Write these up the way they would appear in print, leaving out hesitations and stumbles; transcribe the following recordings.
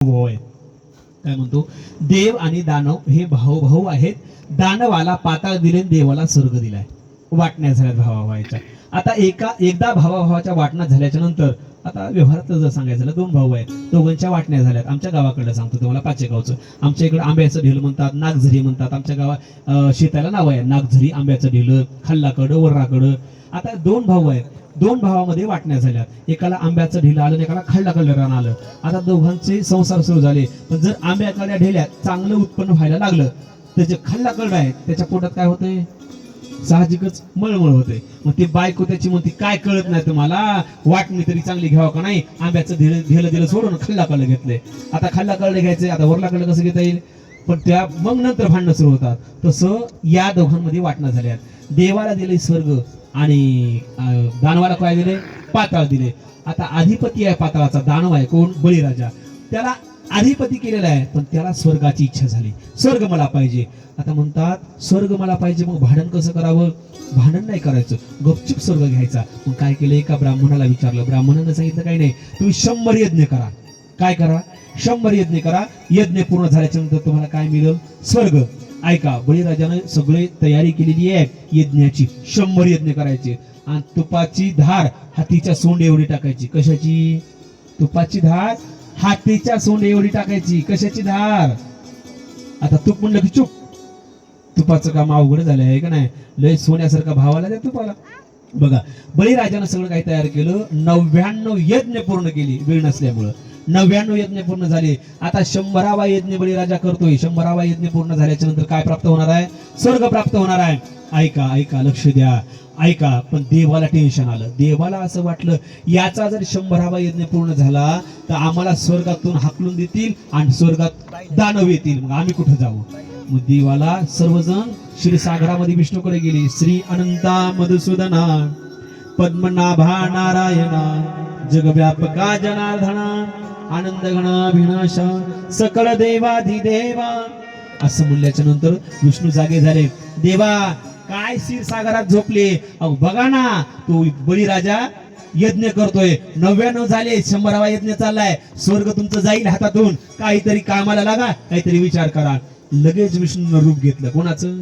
भाऊ आहेत. काय म्हणतो, देव आणि दानव हे भाऊ भाऊ आहेत. दानवाला पाताळ दिले, देवाला स्वर्ग दिलाय. वाटण्या झाल्यात भावाभावाच्या. आता एकदा भावाभावाच्या वाटण्या झाल्याच्या नंतर आता व्यवहारात जर सांगायचं झालं, दोन भाऊ आहेत, दोघांच्या वाटण्या झाल्यात. आमच्या गावाकडे सांगतो तुम्हाला, पाचेगावचं. आमच्या इकडे आंब्याचं ढेल म्हणतात, नागझरी म्हणतात. आमच्या गावात शेताला नाव आहे नागझरी, आंब्याचं ढेल, खाल्लाकडं, वर्राकडं. आता दोन भाऊ आहेत, दोन भावामध्ये वाटण्या झाल्यात. एकाला आंब्याचं ढेलं आलं, एकाला खाल्लाकडलं रान आलं. आता दोघांचे संसार सुरू झाले. पण जर आंब्याकडल्या ढेल्यात चांगलं उत्पन्न व्हायला लागलं तर जे खाल्लाकडं आहे त्याच्या पोटात काय होतंय, साहजिकच मळमळ होते. मग ती बायको त्याची म्हणते, काय कळत नाही तुम्हाला, वाटणी तरी चांगली घ्यावं का नाही, आंब्याचं ढेलं दिलं सोडून खाल्लाकडलं घेतलंय. आता खाल्लाकडलं घ्यायचंय, आता वरलाकडलं कसं घेता येईल. पण त्या मग नंतर भांडणं सुरू होतात. तसं या दोघांमध्ये वाटणं झाल्यात. देवाला दिले स्वर्ग आणि दानवाला काय दिले, पाताळ दिले. आता अधिपती आहे पाताळाचा, दानव आहे कोण, बळीराजा. त्याला अधिपती केलेला आहे, पण त्याला स्वर्गाची इच्छा झाली, स्वर्ग मला पाहिजे. आता म्हणतात स्वर्ग मला पाहिजे, मग भांडण कसं करावं. भांडण नाही करायचं, गपचूप स्वर्ग घ्यायचा. मग काय केलं, एका ब्राह्मणाला विचारलं. ब्राह्मणानं सांगितलं काही नाही, तुम्ही 100 यज्ञ करा. काय करा, 100 यज्ञ करा. यज्ञ पूर्ण झाल्याच्या नंतर तुम्हाला काय मिळेल, स्वर्ग. ऐका, बळीराजाने सगळी तयारी केलेली आहे यज्ञाची. 100 यज्ञ करायचे. आणि तुपाची धार हातीच्या सोंड एवढी टाकायची. कशाची, तुपाची धार हातीच्या सोंड एवढी टाकायची. कशाची धार. आता तूप म्हणलं की चूप, तुपाचं काम अवघड झालं आहे का नाही. लय सोन्यासारखा भावाला द्या तुपाला. बघा, बळीराजानं सगळं काही तयार केलं. 99 यज्ञ पूर्ण केली, वेळ नसल्यामुळं 99 यज्ञ पूर्ण झाले. आता 100वा यज्ञ बळीराजा करतोय. 100वा यज्ञ पूर्ण झाल्याच्या नंतर काय प्राप्त होणार आहे, स्वर्ग प्राप्त होणार आहे. ऐका ऐका, लक्ष द्या, ऐका. पण देवाला टेन्शन आलं. देवाला असं वाटलं, याचा जर 100वा यज्ञ पूर्ण झाला तर आम्हाला स्वर्गातून हाकलून देतील आणि स्वर्गात दानव येतील, मग आम्ही कुठं जाऊ. मग देवाला सर्वजण क्षीरसागरामध्ये विष्णूकडे गेले. श्री अनंता मधुसूदना पद्मनाभा नारायणा जगव्यापका जनार्दना आनंद गणाभिनाश सकळ देवाधिदेवा असं म्हणल्याच्या नंतर विष्णू जागे झाले. देवा काय क्षीरसागरात झोपले, अहो बघा ना, तो बळीराजा यज्ञ करतोय. 99 झाले, 100वा यज्ञ चाललाय. स्वर्ग तुमचं जाईल हातातून, काहीतरी कामाला लागा, काहीतरी विचार करा. लगेच विष्णूनं रूप घेतलं. कोणाचं,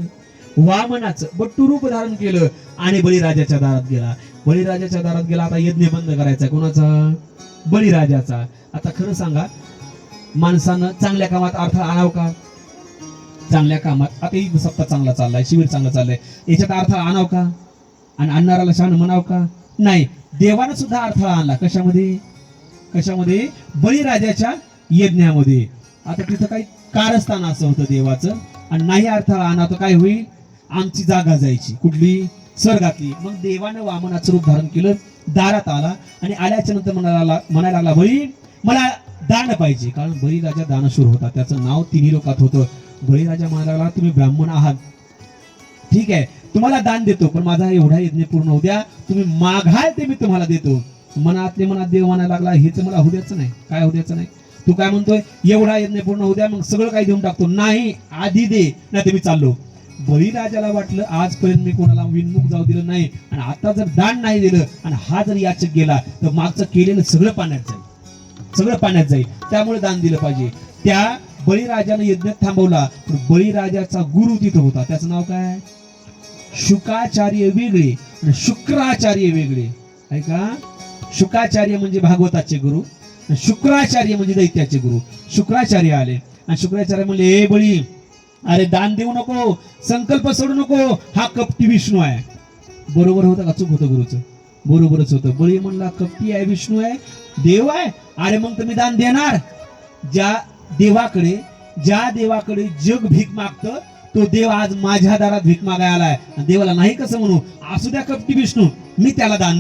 वामनाचं. बट्टू रूप धारण केलं आणि बळीराजाच्या दारात गेला. बळीराजाच्या दारात गेला. आता यज्ञ बंद करायचा. कोणाचा, बळीराजाचा. आता खरं सांगा, माणसानं चांगल्या कामात अडथळा आणावं का. चांगल्या कामात आता एक सप्ताह चांगला चाललाय, शिबिर चांगलं चाललंय, याच्यात अडथळा आणावं का. आणि आणणाराला शान म्हणावं का, नाही. देवानं सुद्धा अडथळा आणला. कशामध्ये, कशामध्ये, बळीराजाच्या यज्ञामध्ये. आता तिथं काही कारस्थान असं होतं देवाचं, आणि नाही अडथळा आणा तर काय होईल, आमची जागा जायची. कुठली, स्वर्गातली. मग देवानं वामनाचं रूप धारण केलं, दारात आला आणि आल्याच्या नंतर म्हणायला लागला, बळी मला दान पाहिजे. कारण बळीराजा दानशूर होता, त्याचं नाव तिन्ही लोकात होतं. बळीराजा म्हणायला लागला, तुम्ही ब्राह्मण आहात, ठीक आहे, तुम्हाला दान देतो, पण माझा एवढा यज्ञ पूर्ण होऊ द्या, तुम्ही मागाल ते मी तुम्हाला देतो. मनातले मनात देव म्हणायला लागला, हेच मला होऊ द्यायचं नाही. काय होऊ द्यायचं नाही, तू काय म्हणतोय, एवढा यज्ञ पूर्ण होऊ द्या, मग सगळं काही देऊन टाकतो. नाही, आधी दे, नाही तर मी चाललो. बळीराजाला वाटलं, आजपर्यंत मी कोणाला विनमुख जाऊ दिलं नाही, आणि आता जर दान नाही दिलं आणि हा जर याचक गेला तर मागचं केलेलं सगळं पाण्यात जाईल, सगळं पाण्यात जाईल. त्यामुळे दान दिलं पाहिजे. त्या बळीराजानं यज्ञ थांबवला. पण बळीराजाचा गुरु तिथं होता. त्याचं नाव काय, शुकाचार्य वेगळे आणि शुक्राचार्य वेगळे. ऐका, शुकाचार्य म्हणजे भागवताचे गुरु, शुक्राचार्य म्हणजे दैत्याचे गुरु. शुक्राचार्य आले आणि शुक्राचार्य म्हणले, ए बळी, अरे दान देऊ नको, संकल्प सोडू नको, हा कपटी विष्णू आहे. बरोबर होतं का, चूक होतं गुरुचं, बरोबरच होतं. बळी म्हणला, कपटी आहे, विष्णू आहे, देव आहे. अरे मग तुम्ही दान देणार. ज्या देवाकडे जग भीक मागतं, तो देव आज माझ्या दारात भीक मागायला आलाय. देवाला नाही कसं म्हणू, असू द्या कपटी विष्णू, मी त्याला दान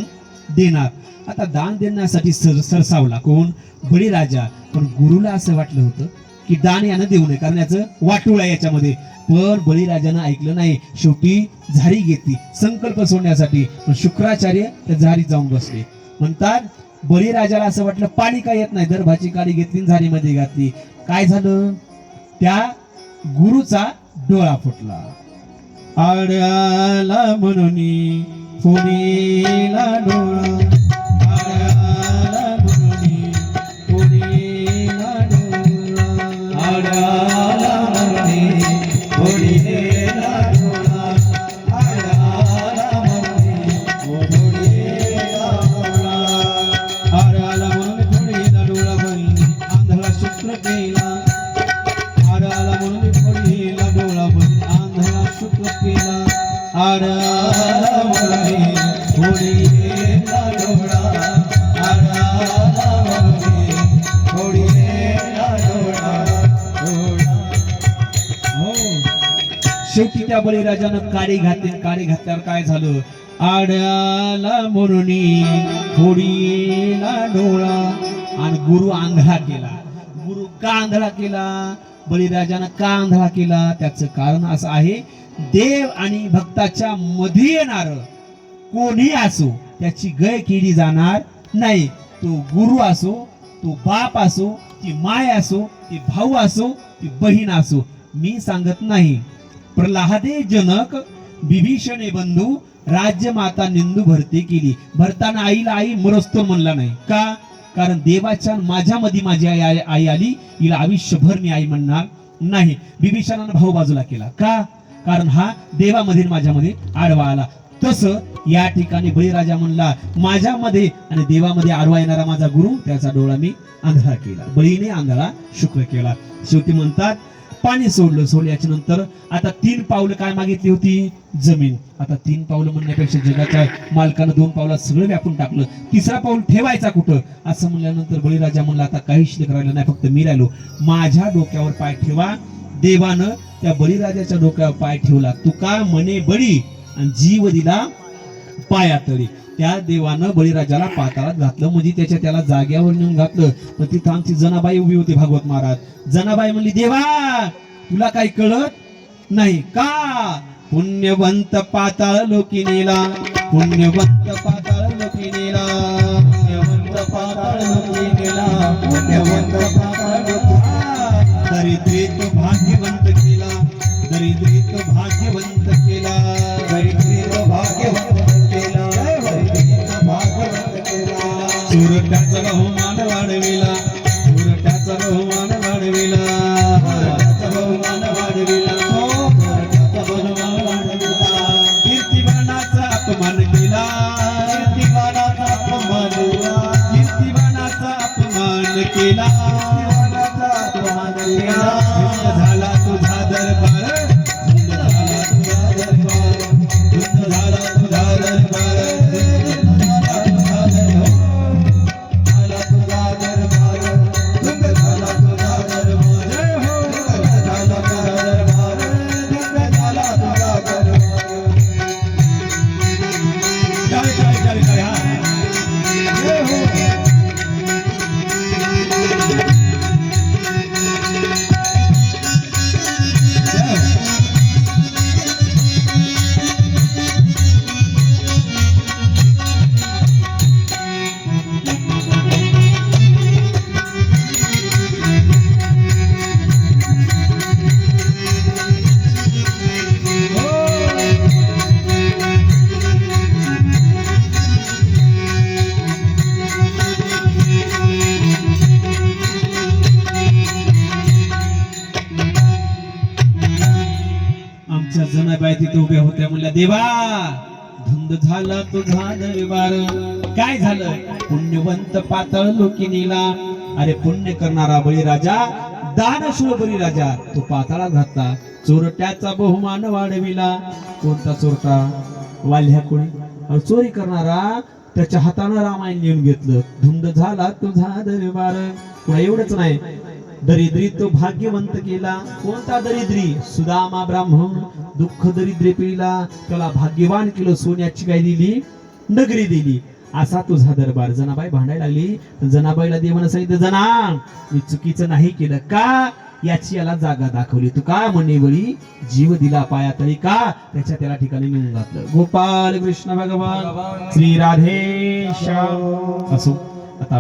देणार. आता दान देण्यासाठी सरसावला कोण, बळीराजा. पण गुरुला असं वाटलं होतं की दान यानं देऊ नये, कारण याचं वाटूळ आहे याच्यामध्ये. पण बळीराजानं ऐकलं नाही. शेवटी झारी घेतली संकल्प सोडण्यासाठी. पण शुक्राचार्य त्या झारीत जाऊन बसले. म्हणतात बळीराजाला असं वाटलं, पाणी काय येत नाही, दर्भाची काडी घेतली, झारीमध्ये घातली. काय झालं, त्या गुरुचा डोळा फुटला. आड्याला म्हणून फुनीला डोळा, आड्याला म्हणून फुनीला डोळा. आड्याला मरुनी फोडीला डोळा, आड्याला मरुनी फोडीला डोळा, आड्याला म्हणून फोडीला डोळा बहिणी आंधळा शुक्र केला, आड्याला म्हणून फोडीला डोळा बहिणी आंधळा शुक्र केला, आड्याला म्हणून फोडीला डोळा, आड्याला म्हणून फोडीला डोळा, हो. शेवटी त्या बळीराजानं काडी घातली. काडी घातल्यावर काय झालं? आड्याला म्हणून फोडीला डोळा. आणि गुरु आंधळा केला. गुरु का आंधळा केला? बळीराजानं का आंधळा केला? त्याचं कारण असं आहे, देव आणि भक्ताच्या मध्ये येणार कोणी असो त्याची गय केली जाणार नाही. तो गुरु असो, तो बाप असो, ती माय असो, ती भाऊ असो, ती बहीण असो. मी सांगत नाही. प्रल्हादे जनक विभीषणे बंधू राज्यमाता निंदू भरती केली. भरताना आईला आई मरस्तो म्हणला नाही. का? कारण देवाच्या माझ्यामध्ये माझी आई आली, हिला आयुष्यभर मी आई म्हणणार नाही. विभीषणानं भाऊ बाजूला केला. का? कारण हा देवामध्ये माझ्यामध्ये आडवा आला. तसं या ठिकाणी बळीराजा म्हणला, माझ्यामध्ये आणि देवामध्ये आडवा येणारा माझा गुरु, त्याचा डोळा मी आंधळा केला. बळीने आंधळा शुक्र केला. शेवटी म्हणतात पाणी सोडलं. सोडल्याच्या नंतर आता 3 पावलं काय मागितली होती? जमीन. आता 3 पावलं म्हणण्यापेक्षा जगाच्या मालकानं 2 पावलात सगळं व्यापून टाकलं. 3रा पाऊल ठेवायचा कुठं असं म्हणल्यानंतर बळीराजा म्हणला, आता काही शिल्लक राहिलं नाही, फक्त मी राहिलो. माझ्या डोक्यावर पाय ठेवा. देवानं त्या बळीराजाच्या डोक्यावर पाय ठेवला. तुका म्हणे बळी आणि जीव दिला पायातळी. त्या देवानं बळीराजाला पाताळात घातलं, म्हणजे त्याला जाग्यावर नेऊन घातलं. पण तिथं आमची जनाबाई उभी होती, भागवत महाराज. जनाबाई म्हणली, देवा तुला काही कळत नाही का? पुण्यवंत पाताळ लोकी नेला, पुण्यवंत पाताळ लोकी नेला, पुण्यवंत पाताळ लोकी नेला, पुण्यवंत पाताळ लोकी नेला. दरिद्रीत भाग्यवंत केला, दरिद्रीत भाग्यवंत केला, दरिद्रीत भाग्यवंत केला, दरिद्रीत भाग्यवंत केला. चोरट्याचा बहुमान वाढविला, चोरट्याचा बहुमान वाढविला, चोरट्याचा बहुमान वाढविला, चोरट्याचा बहुमान वाढविला. कीर्तिमानाचा अपमान केला, कीर्तिमानाचा अपमान केला, कीर्तिमानाचा अपमान केला, कीर्तिमानाचा अपमान केला. धन्य झाला तुझा दरबार, धन्य झाला तुझा दरबार, धन्य झाला तुझा दरबार, जनाबाई तिथे उभ्या होत्या. म्हणल्या, देवा धुंद झाला तुझा दरबार. काय झालं? पुण्यवंत पाताळ लोकी नेला. अरे पुण्य करणारा बळीराजा, दानशूर बळीराजा, तो पाताळात घातला. चोरट्याचा बहुमान वाढविला. कोणता चोरटा? वाल्ह्या कोणी? चोरी करणारा त्याच्या हातानं रामायण लिहून घेतलं. धुंद झाला तुझा दरबार. पुन्हा एवढंच नाही, दरिद्री तो भाग्यवंत केला. कोणता दरिद्री? सुदामा ब्राह्मण दुःख दरिद्रे पिला, त्याला भाग्यवान केलं. सोन्याची काय दिली? नगरी दिली. असा तुझा दरबार. जनाबाई भांडायला लागली. जनाबाईला देवानं सांगितलं, जना मी चुकीचं नाही केलं. का? याची याला जागा दाखवली. तू का म्हणे बळी जीव दिला पायातळी. का? त्याला ठिकाणी नेऊन घातलं. गोपाल कृष्ण भगवान श्री राधे श्याम असो.